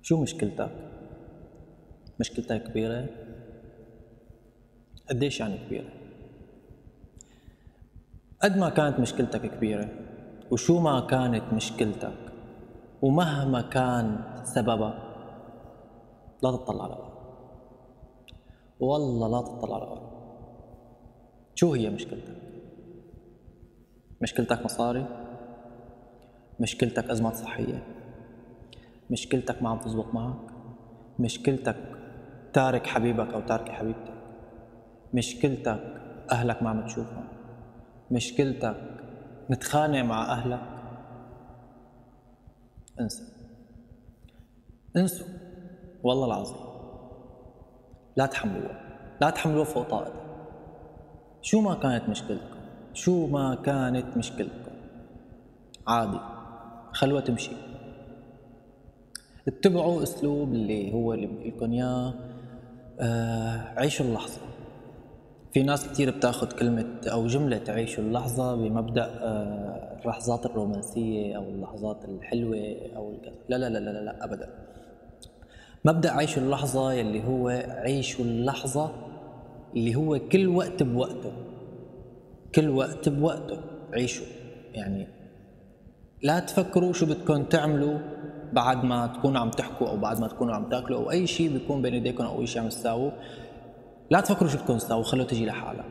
شو مشكلتك؟ مشكلتك كبيرة؟ قديش يعني كبيرة؟ قد ما كانت مشكلتك كبيرة وشو ما كانت مشكلتك ومهما كان سببها، لا تطلع لورا، والله لا تطلع لورا. شو هي مشكلتك؟ مشكلتك مصاري؟ مشكلتك أزمات صحية؟ مشكلتك ما عم تزبط معك؟ مشكلتك تارك حبيبك أو تارك حبيبتك؟ مشكلتك أهلك ما عم تشوفهم؟ مشكلتك متخانق مع أهلك؟ انسى، انسوا والله العظيم، لا تحملوها، لا تحملوها فوق طاقتك. شو ما كانت مشكلتكم، شو ما كانت مشكلتكم، عادي، خلوها تمشي. اتبعوا اسلوب اللي هو اللي بقولكن اياه، عيشوا اللحظة. في ناس كتير بتاخد كلمة أو جملة عيشوا اللحظة بمبدأ اللحظات الرومانسية أو اللحظات الحلوة أو الكذا. لا لا لا لا لا أبدا. مبدأ عيشوا اللحظة يلي هو عيشوا اللحظة اللي هو كل وقت بوقته، كل وقت بوقته عيشوا. يعني لا تفكروا شو بدكم تعملوا بعد ما تكونوا عم تحكوا أو بعد ما تكونوا عم تاكلوا أو أي شيء بيكون بين ايديكم أو أي شيء عم تساووا. لا تفكروا شو بدكم تساووا، خلوه تجي لحالها.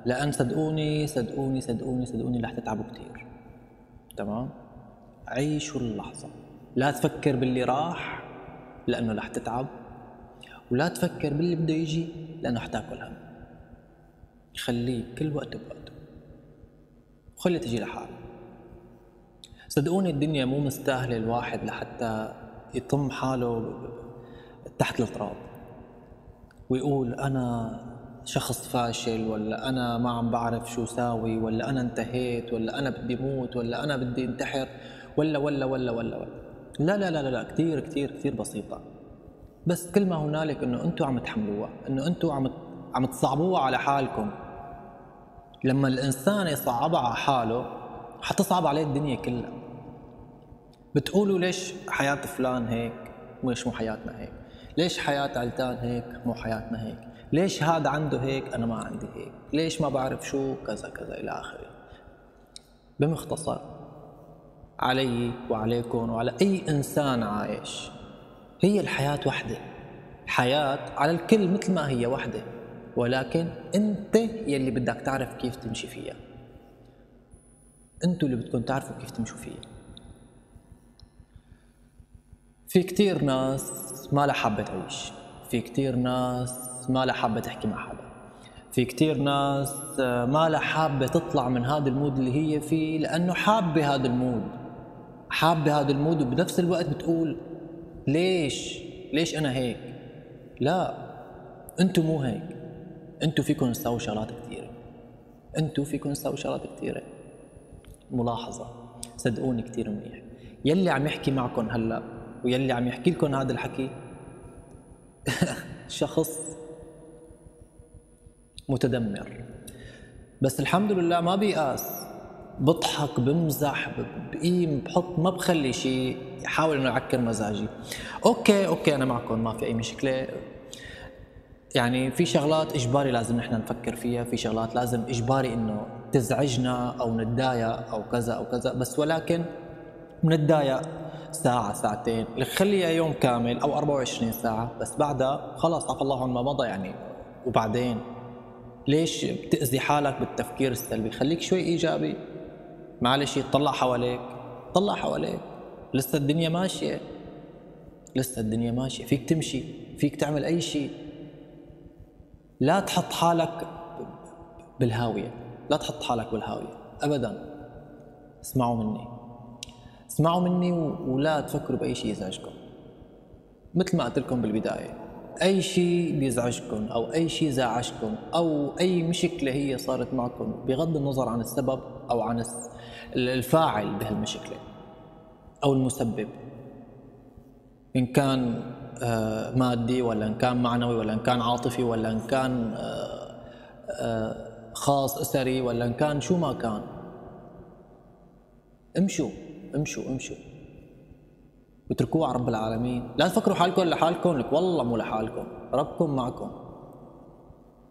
لأن صدقوني صدقوني صدقوني صدقوني رح تتعبوا كتير. تمام؟ عيشوا اللحظة، لا تفكر باللي راح لأنه رح تتعب، ولا تفكر باللي بده يجي لأنه حتاكل هم. خليه كل وقت بوقته وخلي تجي لحالها. صدقوني الدنيا مو مستاهلة الواحد لحتى يطم حاله تحت التراب ويقول أنا شخص فاشل، ولا أنا ما عم بعرف شو ساوي، ولا أنا انتهيت، ولا أنا بدي موت، ولا أنا بدي انتحر، ولا ولا ولا ولا ولا. لا لا لا لا, لا. كتير كتير كتير بسيطة. بس كل ما هنالك إنه أنتوا عم تحملوها، إنه أنتوا عم تصعبوها على حالكم. لما الإنسان يصعبها على حاله حتصعب عليه الدنيا كلها. بتقولوا ليش حياة فلان هيك وليش مو حياتنا هيك؟ ليش حياة علتان هيك مو حياتنا هيك؟ ليش هذا عنده هيك أنا ما عندي هيك؟ ليش ما بعرف شو كذا كذا إلى آخره. بمختصر، علي وعليكم وعلى أي إنسان عايش، هي الحياة وحدة. الحياة على الكل مثل ما هي وحدة، ولكن أنت يلي بدك تعرف كيف تمشي فيها. أنتوا اللي بدكم تعرفوا كيف تمشوا فيها. في كتير ناس ما لها حابة تعيش، في كتير ناس ما لها حابة تحكي مع حدا، في كتير ناس ما لها حابة تطلع من هذا المود اللي هي فيه لأنه حابة هذا المود، حابة هذا المود، وبنفس الوقت بتقول ليش أنا هيك؟ لا، أنتوا مو هيك. أنتوا فيكم تساووا شغلات كتيرة، أنتوا فيكم تساووا شغلات كتيرة. ملاحظة، صدقوني كتير منيح، يلي عم يحكي معكم هلأ ويلي عم يحكي لكم هذا الحكي شخص متدمر، بس الحمد لله ما بيقاس، بضحك بمزح بقيم بحط، ما بخلي شيء يحاول انه يعكر مزاجي. اوكي انا معكم، ما في اي مشكله. يعني في شغلات اجباري لازم نحن نفكر فيها، في شغلات لازم اجباري انه تزعجنا او نتضايق او كذا او كذا، بس ولكن بنتضايق ساعة ساعتين، خليها يوم كامل أو 24 ساعة، بس بعدها خلاص عفى الله عما مضى يعني. وبعدين ليش بتأذي حالك بالتفكير السلبي؟ خليك شوي إيجابي، معلش طلع حواليك، طلع حواليك، لسه الدنيا ماشية، لسه الدنيا ماشية، فيك تمشي، فيك تعمل أي شيء. لا تحط حالك بالهاوية، لا تحط حالك بالهاوية أبداً. اسمعوا مني، اسمعوا مني ولا تفكروا بأي شيء يزعجكم. مثل ما قلت لكم بالبداية، أي شيء بيزعجكم أو أي شيء زعجكم أو أي مشكلة هي صارت معكم بغض النظر عن السبب أو عن الفاعل بهالمشكلة أو المسبب، إن كان مادي ولا إن كان معنوي ولا إن كان عاطفي ولا إن كان خاص أسري ولا إن كان شو ما كان، امشوا امشوا امشوا، اتركوه على رب العالمين. لا تفكروا حالكم لحالكم، لك والله مو لحالكم، ربكم معكم،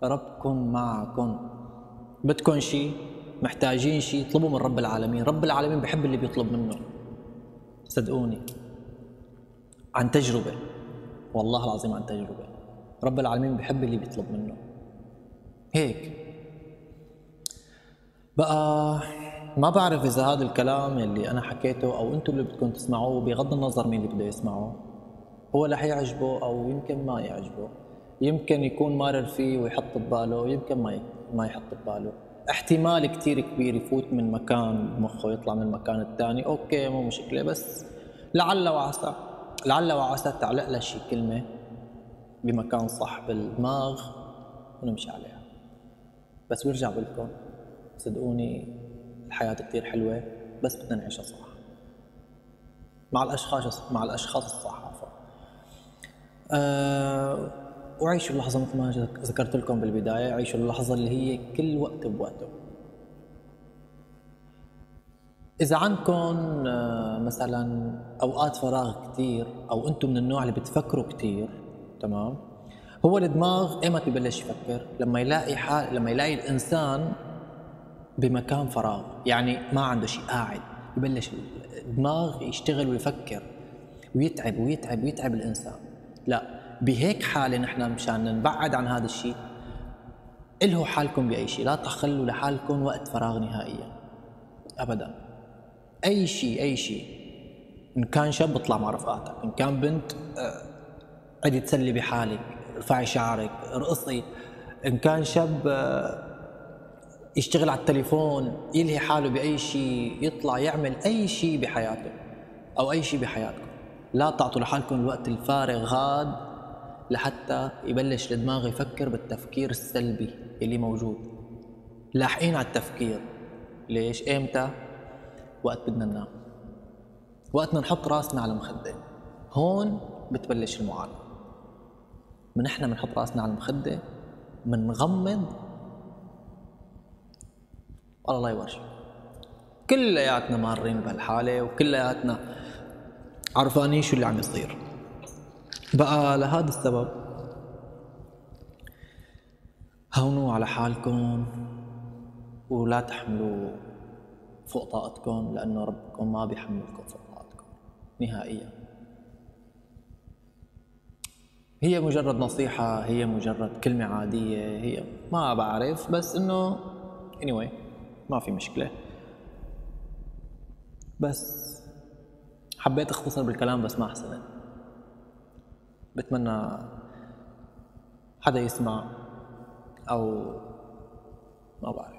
ربكم معكم. بدكم شيء، محتاجين شيء، اطلبوا من رب العالمين. رب العالمين بحب اللي بيطلب منه، صدقوني عن تجربة، والله العظيم عن تجربة. رب العالمين بحب اللي بيطلب منه. هيك بقى ما بعرف إذا هذا الكلام اللي أنا حكيته أو أنتم اللي بدكم تسمعوه، بغض النظر مين اللي بده يسمعه، هو رح يعجبه أو يمكن ما يعجبه، يمكن يكون مارر فيه ويحط بباله، ويمكن ما يحط بباله. احتمال كتير كبير يفوت من مكان بمخه ويطلع من المكان الثاني، أوكي مو مشكلة، بس لعل وعسى، لعل وعسى تعلق له شي كلمة بمكان صح بالدماغ ونمشي عليها. بس برجع بقولكم صدقوني الحياة كتير حلوة، بس بدنا نعيشها صح مع الأشخاص الصح. عفوا. وعيشوا اللحظة مثل ما ذكرت لكم بالبداية، عيشوا اللحظة اللي هي كل وقت بوقته. إذا عندكم مثلا أوقات فراغ كتير، أو أنتم من النوع اللي بتفكروا كتير، تمام، هو الدماغ إيمت ببلش يفكر؟ لما يلاقي الإنسان بمكان فراغ، يعني ما عنده شيء، قاعد، يبلش الدماغ يشتغل ويفكر ويتعب ويتعب ويتعب الإنسان. لا، بهيك حالة نحن مشان نبعد عن هذا الشيء، إلهوا حالكم بأي شيء، لا تخلوا لحالكم وقت فراغ نهائيا أبدا. أي شيء، إن كان شاب اطلع مع رفقاتك، إن كان بنت عدي تسلي بحالك، ارفعي شعرك، ارقصي، إن كان شاب يشتغل على التليفون، يلهي حاله بأي شيء، يطلع يعمل أي شيء بحياته أو أي شيء بحياتكم. لا تعطوا لحالكم الوقت الفارغ هاد لحتى يبلش الدماغ يفكر بالتفكير السلبي اللي موجود. لاحقين على التفكير. ليش؟ إمتى؟ وقت بدنا ننام، وقتنا نحط راسنا على المخدة، هون بتبلش المعاناة. من احنا بنحط راسنا على المخدة منغمض، الله يورجيك، كلياتنا مارين بهالحالة وكلياتنا عرفانين شو اللي عم يصير. بقى لهذا السبب هونوا على حالكم ولا تحملوا فوق طاقتكم، لأنه ربكم ما بيحملكم فوق طاقتكم نهائيا. هي مجرد نصيحة، هي مجرد كلمة عادية، هي ما بعرف، بس إنه anyway ما في مشكلة. بس حبيت أختصر بالكلام بس ما حسنت. بتمنى حدا يسمع، أو ما بعرف.